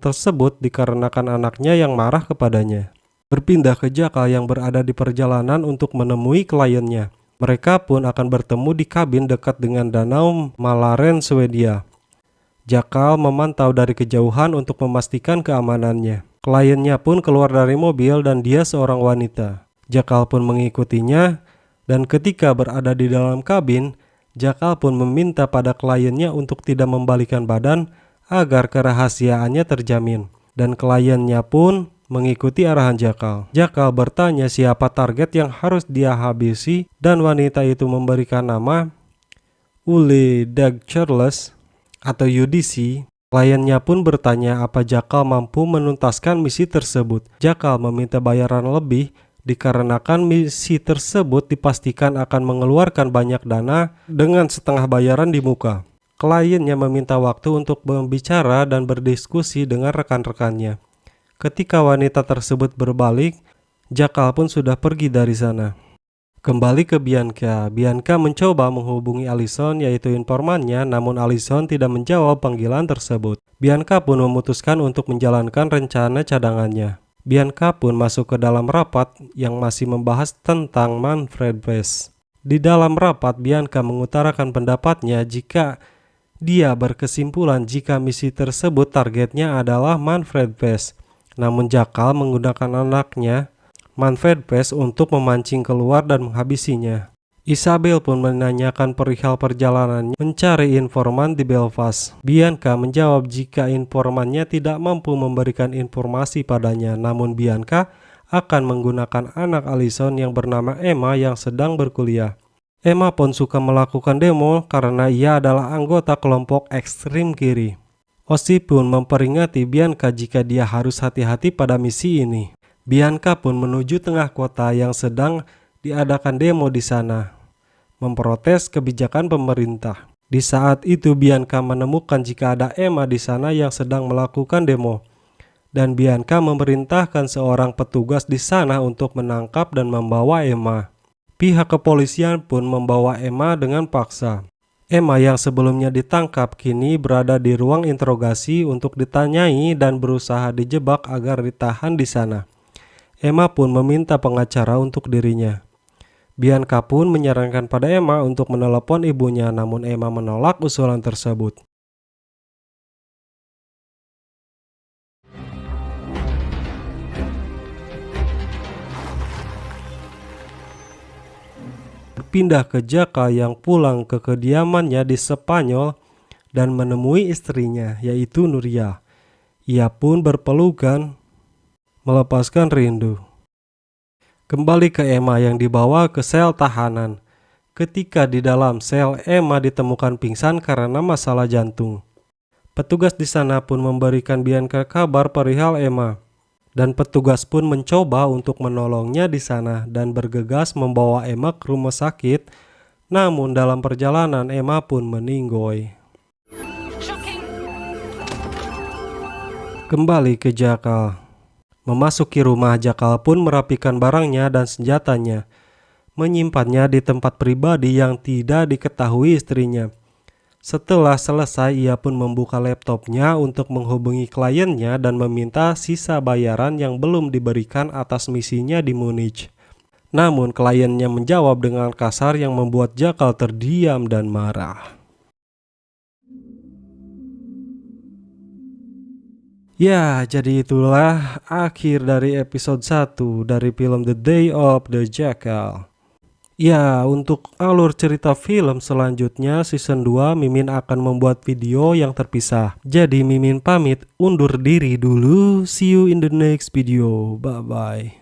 tersebut dikarenakan anaknya yang marah kepadanya. Berpindah ke Jakal yang berada di perjalanan untuk menemui kliennya. Mereka pun akan bertemu di kabin dekat dengan danau Malaren, Swedia. Jakal memantau dari kejauhan untuk memastikan keamanannya. Kliennya pun keluar dari mobil dan dia seorang wanita. Jakal pun mengikutinya dan ketika berada di dalam kabin, Jakal pun meminta pada kliennya untuk tidak membalikan badan agar kerahasiaannya terjamin. Dan kliennya pun mengikuti arahan Jakal. Jakal bertanya siapa target yang harus dia habisi dan wanita itu memberikan nama Ulle Dag Charles atau UDC. Kliennya pun bertanya apa Jakal mampu menuntaskan misi tersebut. Jakal meminta bayaran lebih dikarenakan misi tersebut dipastikan akan mengeluarkan banyak dana dengan setengah bayaran di muka. Kliennya meminta waktu untuk berbicara dan berdiskusi dengan rekan-rekannya. Ketika wanita tersebut berbalik, Jakal pun sudah pergi dari sana. Kembali ke Bianca. Bianca mencoba menghubungi Allison yaitu informannya, namun Allison tidak menjawab panggilan tersebut. Bianca pun memutuskan untuk menjalankan rencana cadangannya. Bianca pun masuk ke dalam rapat yang masih membahas tentang Manfred West. Di dalam rapat, Bianca mengutarakan pendapatnya jika dia berkesimpulan jika misi tersebut targetnya adalah Manfred West. Namun Jakal menggunakan anaknya, Manfred West, untuk memancing keluar dan menghabisinya. Isabel pun menanyakan perihal perjalanannya mencari informan di Belfast. Bianca menjawab jika informannya tidak mampu memberikan informasi padanya, namun Bianca akan menggunakan anak Allison yang bernama Emma yang sedang berkuliah. Emma pun suka melakukan demo karena ia adalah anggota kelompok ekstrim kiri. Ozzy pun memperingati Bianca jika dia harus hati-hati pada misi ini. Bianca pun menuju tengah kota yang sedang diadakan demo di sana, memprotes kebijakan pemerintah. Di saat itu Bianca menemukan jika ada Emma di sana yang sedang melakukan demo, dan Bianca memerintahkan seorang petugas di sana untuk menangkap dan membawa Emma. Pihak kepolisian pun membawa Emma dengan paksa. Emma yang sebelumnya ditangkap kini berada di ruang interogasi untuk ditanyai dan berusaha dijebak agar ditahan di sana. Emma pun meminta pengacara untuk dirinya. Bianca pun menyarankan pada Emma untuk menelepon ibunya, namun Emma menolak usulan tersebut. Berpindah ke Jakal yang pulang ke kediamannya di Spanyol dan menemui istrinya yaitu Nuria. Ia pun berpelukan melepaskan rindu. Kembali ke Emma yang dibawa ke sel tahanan. Ketika di dalam sel, Emma ditemukan pingsan karena masalah jantung. Petugas di sana pun memberikan Bianca kabar perihal Emma. Dan petugas pun mencoba untuk menolongnya di sana dan bergegas membawa Emma ke rumah sakit. Namun dalam perjalanan Emma pun meninggoy. Kembali ke Jakal. Memasuki rumah, Jakal pun merapikan barangnya dan senjatanya, menyimpannya di tempat pribadi yang tidak diketahui istrinya. Setelah selesai, ia pun membuka laptopnya untuk menghubungi kliennya dan meminta sisa bayaran yang belum diberikan atas misinya di Munich. Namun kliennya menjawab dengan kasar yang membuat Jakal terdiam dan marah. Ya, jadi itulah akhir dari episode 1 dari film The Day of the Jackal. Ya, untuk alur cerita film selanjutnya season 2 Mimin akan membuat video yang terpisah. Jadi Mimin pamit undur diri dulu. See you in the next video. Bye bye.